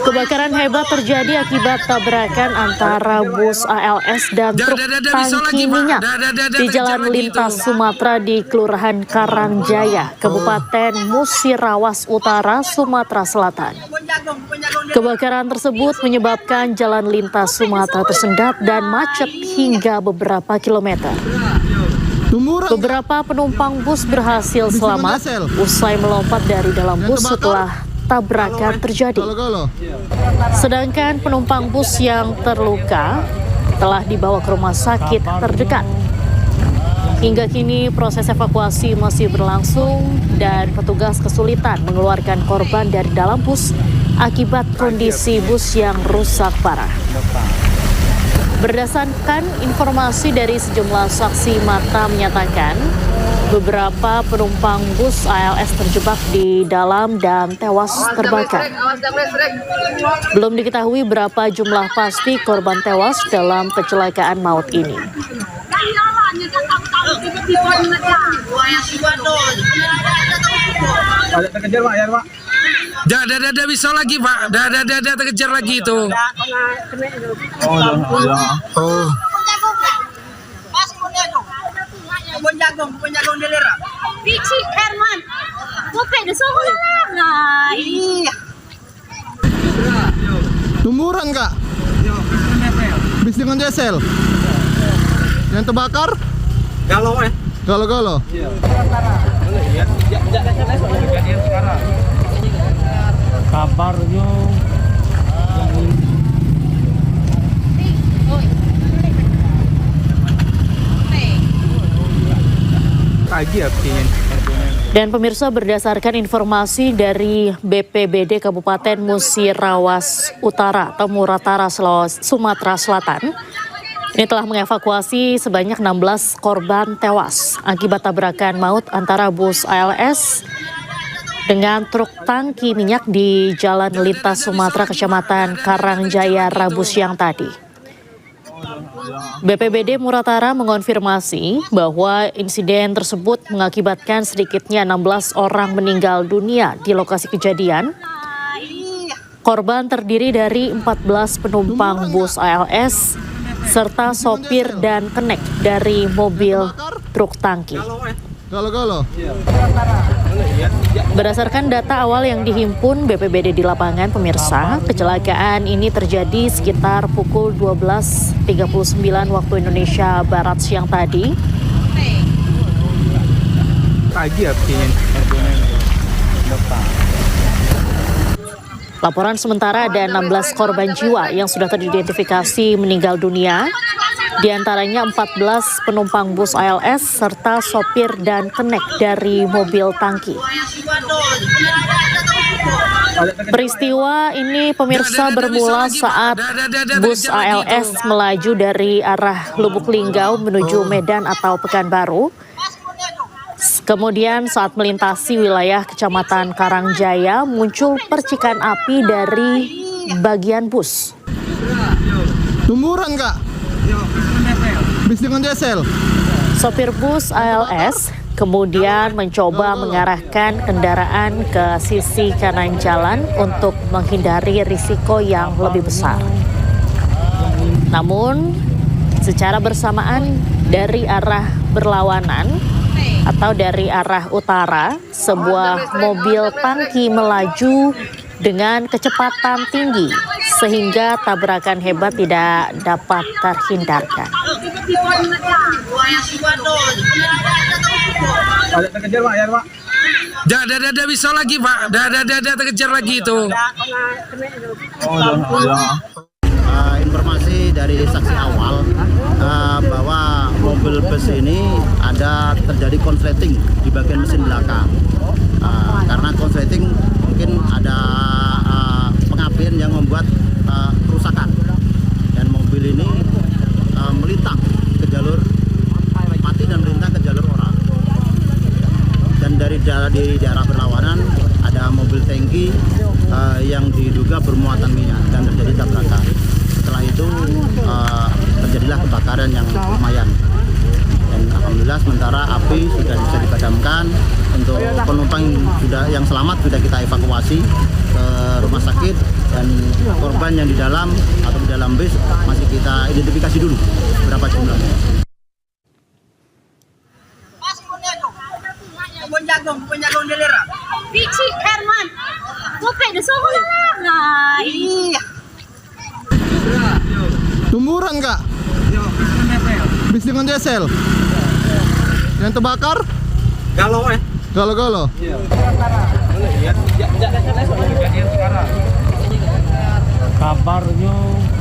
Kebakaran hebat terjadi akibat tabrakan antara bus ALS dan truk tangki minyak di Jalan Lintas Sumatera di Kelurahan Karangjaya, Kabupaten Musirawas Utara, Sumatera Selatan. Kebakaran tersebut menyebabkan jalan lintas Sumatera tersendat dan macet hingga beberapa kilometer. Beberapa penumpang bus berhasil selamat usai melompat dari dalam bus setelah tabrakan terjadi. Sedangkan penumpang bus yang terluka telah dibawa ke rumah sakit terdekat. Hingga kini proses evakuasi masih berlangsung dan petugas kesulitan mengeluarkan korban dari dalam bus akibat kondisi bus yang rusak parah. Berdasarkan informasi dari sejumlah saksi mata menyatakan beberapa penumpang bus ALS terjebak di dalam dan tewas terbakar. Belum diketahui berapa jumlah pasti korban tewas dalam kecelakaan maut ini. Dah bisa lagi Pak, dah terkejar lagi itu. Oh. Kebun jagung delera. Bici Herman. Gope de soho lah. Iya. Tumuran Kak? Bis dengan diesel. Yang terbakar? Galau Galo. Kabarnya Dan pemirsa, berdasarkan informasi dari BPBD Kabupaten Musirawas Utara atau Muratara, Sumatera Selatan, ini telah mengevakuasi sebanyak 16 korban tewas akibat tabrakan maut antara bus ALS dengan truk tangki minyak di Jalan Lintas Sumatera, Kecamatan Karangjaya, Rabu siang tadi. BPBD Muratara mengonfirmasi bahwa insiden tersebut mengakibatkan sedikitnya 16 orang meninggal dunia di lokasi kejadian. Korban terdiri dari 14 penumpang bus ALS serta sopir dan kenek dari mobil truk tangki. Galo. Berdasarkan data awal yang dihimpun BPBD di lapangan, pemirsa, kecelakaan ini terjadi sekitar pukul 12.39 waktu Indonesia Barat siang tadi. Laporan sementara ada 16 korban jiwa yang sudah teridentifikasi meninggal dunia. Di antaranya 14 penumpang bus ALS serta sopir dan kenek dari mobil tangki. Peristiwa ini, pemirsa, bermula saat bus ALS melaju dari arah Lubuk Linggau menuju Medan atau Pekanbaru. Kemudian saat melintasi wilayah Kecamatan Karangjaya muncul percikan api dari bagian bus. Tumuran Kak? Bis dengan diesel. Sopir bus ALS kemudian mencoba mengarahkan kendaraan ke sisi kanan jalan untuk menghindari risiko yang lebih besar. Namun, secara bersamaan dari arah berlawanan atau dari arah utara, sebuah mobil tangki melaju dengan kecepatan tinggi sehingga tabrakan hebat tidak dapat terhindarkan. Dah bisa lagi Pak, dah terkejar lagi itu. Informasi dari saksi awal bahwa mobil bus ini ada terjadi konsleting di bagian mesin belakang. Karena konsleting mungkin ada pengapian yang membuat kerusakan, dan mobil ini melintang ke jalur mati dan melintang ke jalur orang. Dan dari daerah berlawanan ada mobil tangki yang diduga bermuatan minyak dan terjadi tabrakan. Setelah itu terjadilah kebakaran yang lumayan Dan alhamdulillah sementara api sudah bisa dipadamkan. Untuk penumpang yang selamat sudah kita evakuasi ke rumah sakit, dan korban yang di dalam atau di dalam bis masih kita identifikasi dulu berapa jumlahnya. Kebun jagung dilera. Pici Herman. Gope de sekolah lah. Nah, iya. Tumburan kak? Bis dengan diesel? Yang terbakar? Galo-galo?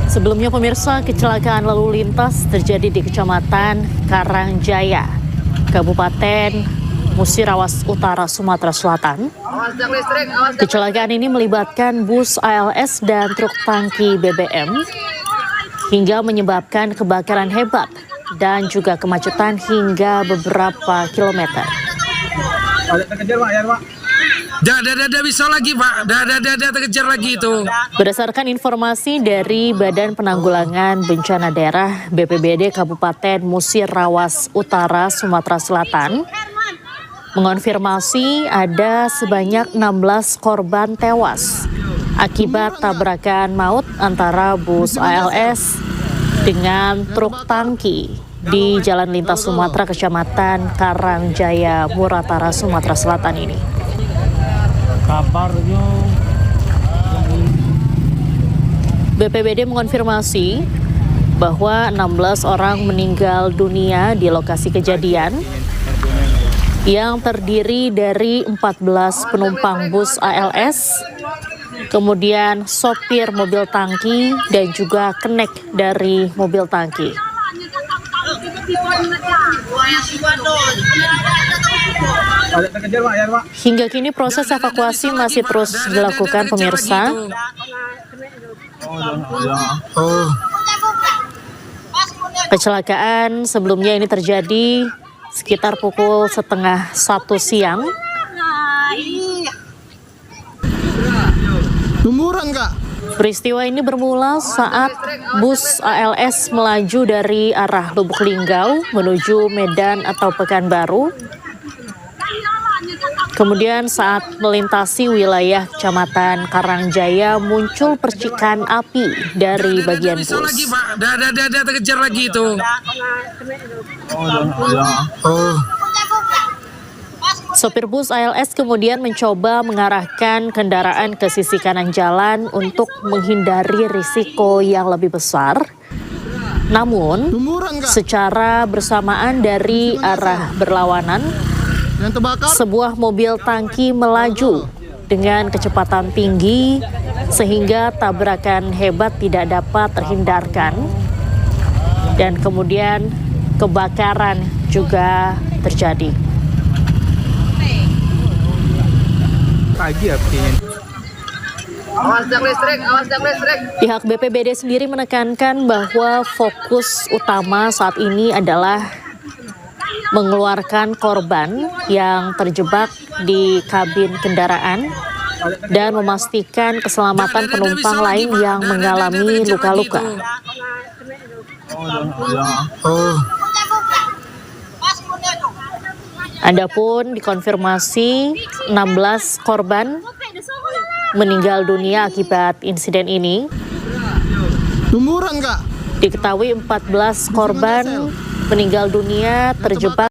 Sebelumnya pemirsa, kecelakaan lalu lintas terjadi di Kecamatan Karangjaya, Kabupaten Musirawas Utara, Sumatera Selatan. Kecelakaan ini melibatkan bus ALS dan truk tangki BBM hingga menyebabkan kebakaran hebat dan juga kemacetan hingga beberapa kilometer. Dah bisa lagi Pak, dah terkejar lagi itu. Berdasarkan informasi dari Badan Penanggulangan Bencana Daerah BPBD Kabupaten Musirawas Utara, Sumatera Selatan, mengonfirmasi ada sebanyak 16 korban tewas akibat tabrakan maut antara bus ALS dengan truk tangki di Jalan Lintas Sumatera, Kecamatan Karangjaya, Muratara, Sumatera Selatan ini. BPBD mengonfirmasi bahwa 16 orang meninggal dunia di lokasi kejadian yang terdiri dari 14 penumpang bus ALS, kemudian sopir mobil tangki dan juga kenek dari mobil tangki. Hingga kini proses evakuasi masih terus dilakukan pemirsa. Kecelakaan sebelumnya ini terjadi sekitar pukul 12:30 siang. Tumburan kak? Peristiwa ini bermula saat bus ALS melaju dari arah Lubuk Linggau menuju Medan atau Pekanbaru. Kemudian saat melintasi wilayah Kecamatan Karangjaya muncul percikan api dari bagian Bisa lagi bus. Pak, dah terkejar lagi itu. Sopir bus ALS kemudian mencoba mengarahkan kendaraan ke sisi kanan jalan untuk menghindari risiko yang lebih besar. Namun, Tumburan kak? secara bersamaan dari arah berlawanan, Yang terbakar? sebuah mobil tangki melaju dengan kecepatan tinggi sehingga tabrakan hebat tidak dapat terhindarkan. Dan kemudian kebakaran juga terjadi. Awas tiang listrik. Pihak BPBD sendiri menekankan bahwa fokus utama saat ini adalah mengeluarkan korban yang terjebak di kabin kendaraan dan memastikan keselamatan penumpang lain yang mengalami luka-luka. Adapun dikonfirmasi 16 korban meninggal dunia akibat insiden ini. Tumburan kak? Diketahui 14 korban meninggal dunia terjebak